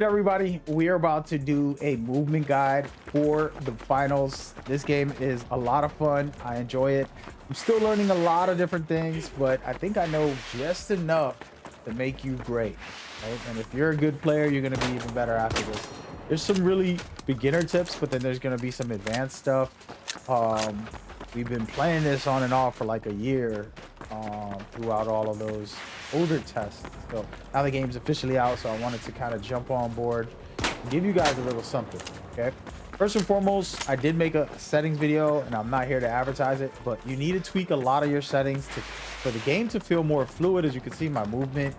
Everybody, we are about to do a movement guide for the finals. This game is a lot of fun. I enjoy it. I'm still learning a lot of different things, but I think I know just enough to make you great, right? And if you're a good player, you're going to be even better after this. There's some really beginner tips, but then there's going to be some advanced stuff. We've been playing this on and off for like a year throughout all of those older tests. So now the game's officially out, so I wanted to kind of jump on board and give you guys a little something. Okay, first and foremost, I did make a settings video and I'm not here to advertise it, but you need to tweak a lot of your settings for the game to feel more fluid. As you can see, my movement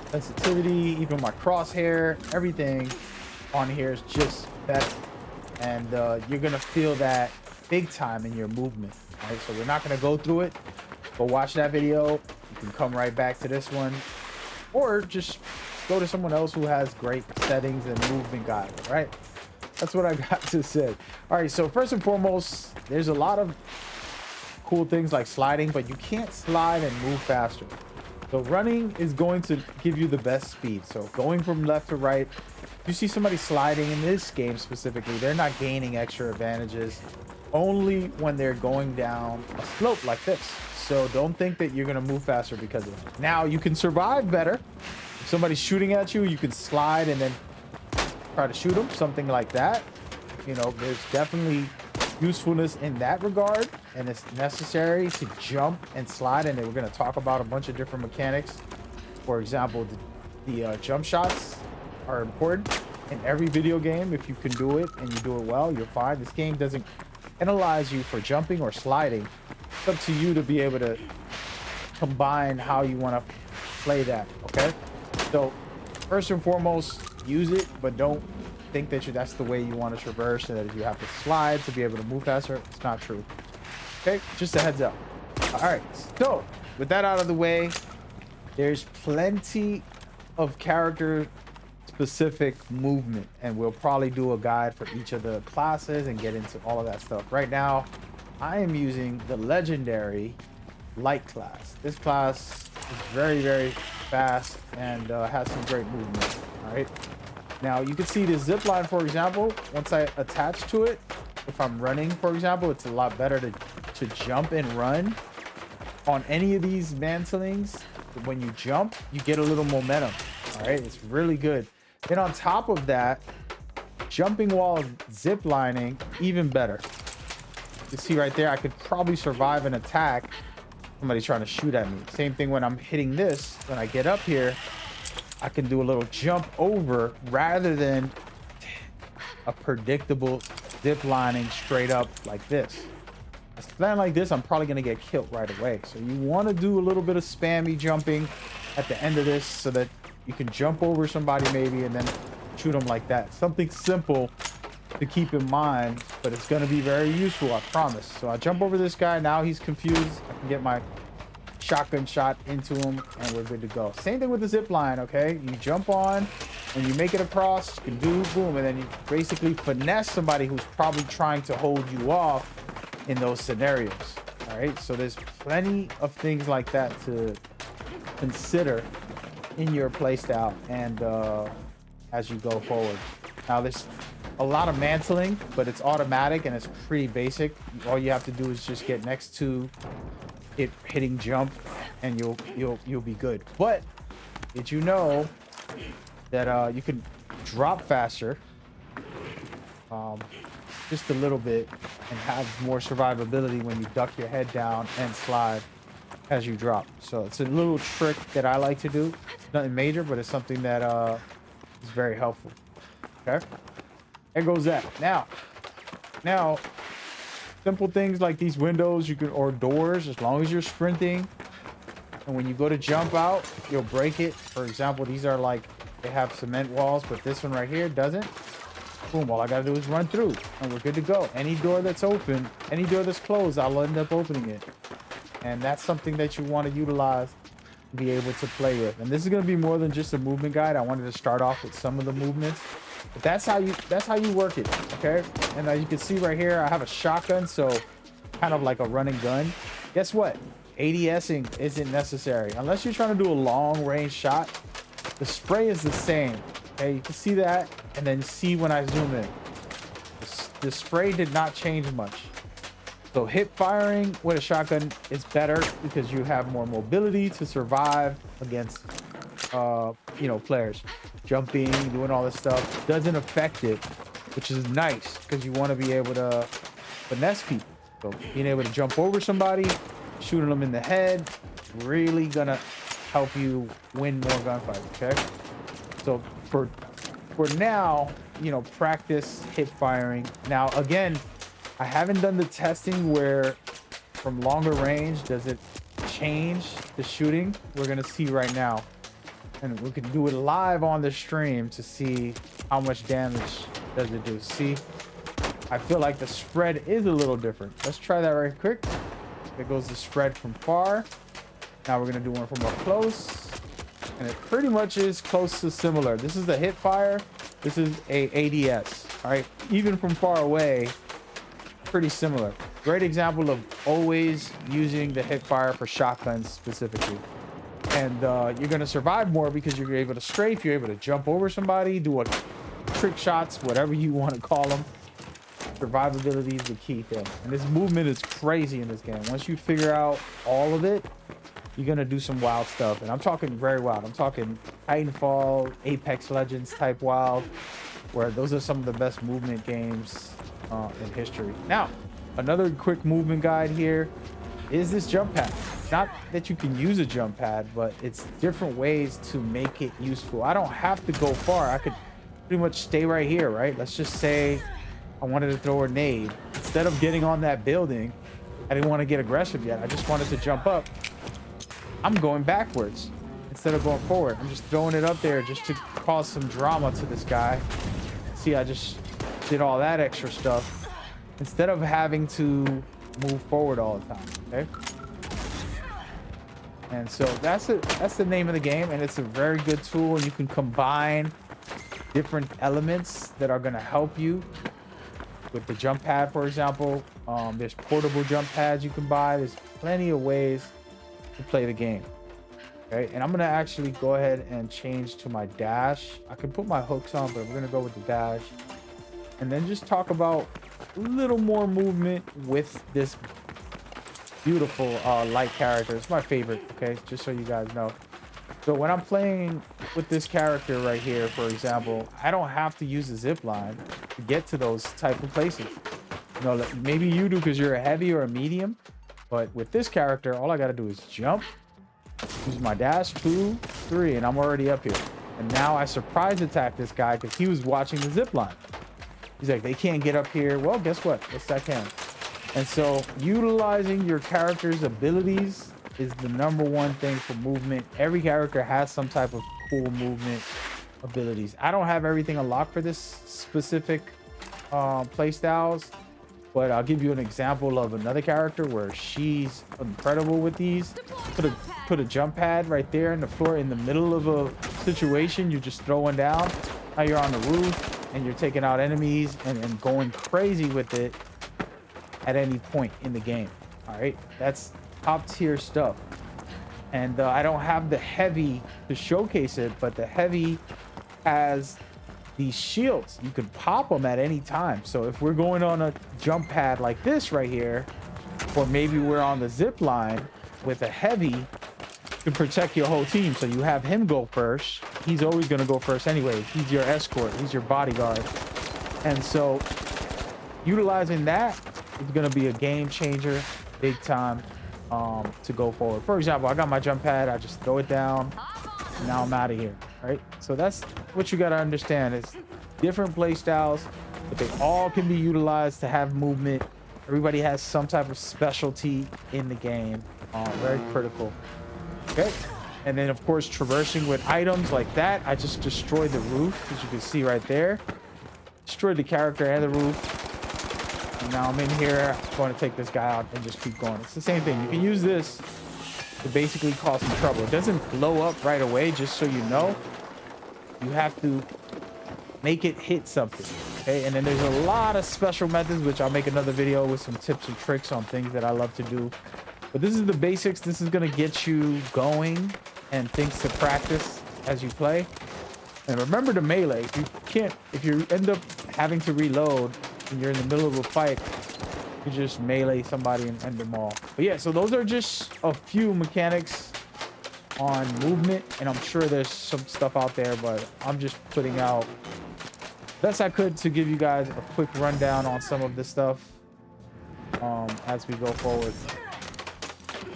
sensitivity, even my crosshair, everything on here is just better, and you're gonna feel that big time in your movement. Right, so we're not going to go through it. Go watch that video. You can come right back to this one, or just go to someone else who has great settings and movement guides. Right, that's what I got to say. All right, so first and foremost, there's a lot of cool things like sliding, but you can't slide and move faster. So running is going to give you the best speed. So going from left to right, you see somebody sliding in this game specifically, they're not gaining extra advantages only when they're going down a slope like this. So don't think that you're going to move faster because of it. Now you can survive better. If somebody's shooting at you, you can slide and then try to shoot them, something like that. You know, there's definitely usefulness in that regard, and it's necessary to jump and slide. And then we're going to talk about a bunch of different mechanics. For example, the jump shots are important in every video game. If you can do it and you do it well, you're fine. This game doesn't penalize you for jumping or sliding. It's up to you to be able to combine how you want to play that. Okay, so first and foremost, use it, but don't think that that's the way you want to traverse and that you have to slide to be able to move faster. It's not true. Okay, just a heads up. All right, so with that out of the way, there's plenty of character specific movement, and we'll probably do a guide for each of the classes and get into all of that stuff. Right now I am using the legendary light class. This class is very fast and has some great movement. All right, now you can see the zip line, for example. Once I attach to it, if I'm running, for example, it's a lot better to jump and run on any of these mantlings. When you jump, you get a little momentum. All right, it's really good. Then on top of that, jumping while zip lining, even better. You see right there, I could probably survive an attack. Somebody trying to shoot at me. Same thing when I'm hitting this. When I get up here, I can do a little jump over rather than a predictable zip lining straight up like this. A plan like this, I'm probably going to get killed right away. So you want to do a little bit of spammy jumping at the end of this so that you can jump over somebody maybe and then shoot them like that. Something simple to keep in mind, but it's going to be very useful, I promise. So I jump over this guy. Now he's confused. I can get my shotgun shot into him and we're good to go. Same thing with the zip line. Okay, you jump on and you make it across, you can do boom, and then you basically finesse somebody who's probably trying to hold you off in those scenarios. All right, so there's plenty of things like that to consider in your playstyle and as you go forward. Now there's a lot of mantling, but it's automatic and it's pretty basic. All you have to do is just get next to it, hitting jump, and you'll be good. But did you know that you can drop faster just a little bit and have more survivability when you duck your head down and slide as you drop? So it's a little trick that I like to do. It's nothing major, but it's something that is very helpful. Okay, there goes that. Now simple things like these windows you can, or doors, as long as you're sprinting, and when you go to jump out, you'll break it. For example, these are like, they have cement walls, but this one right here doesn't. Boom, all I gotta do is run through and we're good to go. Any door that's open, any door that's closed, I'll end up opening it. And that's something that you want to utilize to be able to play with. And this is going to be more than just a movement guide. I wanted to start off with some of the movements, but that's how you work it. Okay, and as you can see right here, I have a shotgun, so kind of like a running gun. Guess what? ADSing isn't necessary unless you're trying to do a long range shot. The spray is the same. Okay, you can see that, and then see when I zoom in. The spray did not change much. So hip firing with a shotgun is better because you have more mobility to survive against, players. Jumping, doing all this stuff doesn't affect it, which is nice because you want to be able to finesse people. So being able to jump over somebody, shooting them in the head, really gonna help you win more gunfights. Okay, so for now, practice hip firing. Now again, I haven't done the testing where from longer range does it change the shooting. We're gonna see right now, and we can do it live on the stream to see how much damage does it do. See, I feel like the spread is a little different. Let's try that right quick. There goes the spread from far. Now we're gonna do one from up close, and it pretty much is close to similar. This is the hip fire. This is a ADS. All right, even from far away, pretty similar. Great example of always using the hip fire for shotguns specifically. And you're gonna survive more because you're able to strafe, you're able to jump over somebody, do a trick shots, whatever you want to call them. Survivability is the key thing. And this movement is crazy in this game. Once you figure out all of it, you're gonna do some wild stuff. And I'm talking very wild. I'm talking Titanfall, Apex Legends type wild, where those are some of the best movement games in history. Now, another quick movement guide here is this jump pad. Not that you can use a jump pad, but it's different ways to make it useful. I don't have to go far. I could pretty much stay right here, right? Let's just say I wanted to throw a nade. Instead of getting on that building, I didn't want to get aggressive yet. I just wanted to jump up. I'm going backwards instead of going forward. I'm just throwing it up there just to cause some drama to this guy. See, I just did all that extra stuff instead of having to move forward all the time. Okay, and so that's the name of the game, and it's a very good tool. You can combine different elements that are going to help you with the jump pad. For example, there's portable jump pads you can buy. There's plenty of ways to play the game. Okay, and I'm gonna actually go ahead and change to my dash. I can put my hooks on, but we're gonna go with the dash, and then just talk about a little more movement with this beautiful light character. It's my favorite. Okay, just so you guys know. So when I'm playing with this character right here, for example, I don't have to use a zip line to get to those type of places. Like maybe you do because you're a heavy or a medium, but with this character, all I got to do is jump, use my dash, 2, 3, and I'm already up here. And now I surprise attack this guy because he was watching the zip line. He's like, they can't get up here. Well, guess what? Yes, I can. And so utilizing your character's abilities is the #1 thing for movement. Every character has some type of cool movement abilities. I don't have everything unlocked for this specific play styles, but I'll give you an example of another character where she's incredible with these. Put a jump pad right there in the floor in the middle of a situation. You're just throwing down. Now you're on the roof and you're taking out enemies and going crazy with it at any point in the game. All right, that's top tier stuff. And I don't have the heavy to showcase it, but the heavy has these shields. You can pop them at any time. So if we're going on a jump pad like this right here, or maybe we're on the zip line with a heavy, you can protect your whole team. So you have him go first. He's always going to go first anyway. He's your escort. He's your bodyguard. And so utilizing that is going to be a game changer big time to go forward. For example, I got my jump pad. I just throw it down. And now I'm out of here. Right? So that's what you got to understand. It's different play styles, but they all can be utilized to have movement. Everybody has some type of specialty in the game. Very critical. Okay. And then of course, traversing with items like that. I just destroyed the roof, as you can see right there. Destroyed the character and the roof. And now I'm in here. I'm going to take this guy out and just keep going. It's the same thing. You can use this to basically cause some trouble. It doesn't blow up right away, just so you know. You have to make it hit something. Okay, and then there's a lot of special methods, which I'll make another video with some tips and tricks on things that I love to do. But this is the basics. This is going to get you going and things to practice as you play. And remember the melee. If you end up having to reload and you're in the middle of a fight, you just melee somebody and end them all. But yeah, so those are just a few mechanics on movement, and I'm sure there's some stuff out there, but I'm just putting out best I could to give you guys a quick rundown on some of this stuff as we go forward.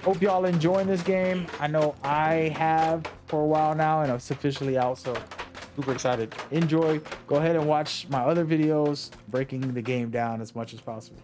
Hope y'all enjoying this game. I know I have for a while now, and it's officially out, so super excited. Enjoy. Go ahead and watch my other videos breaking the game down as much as possible.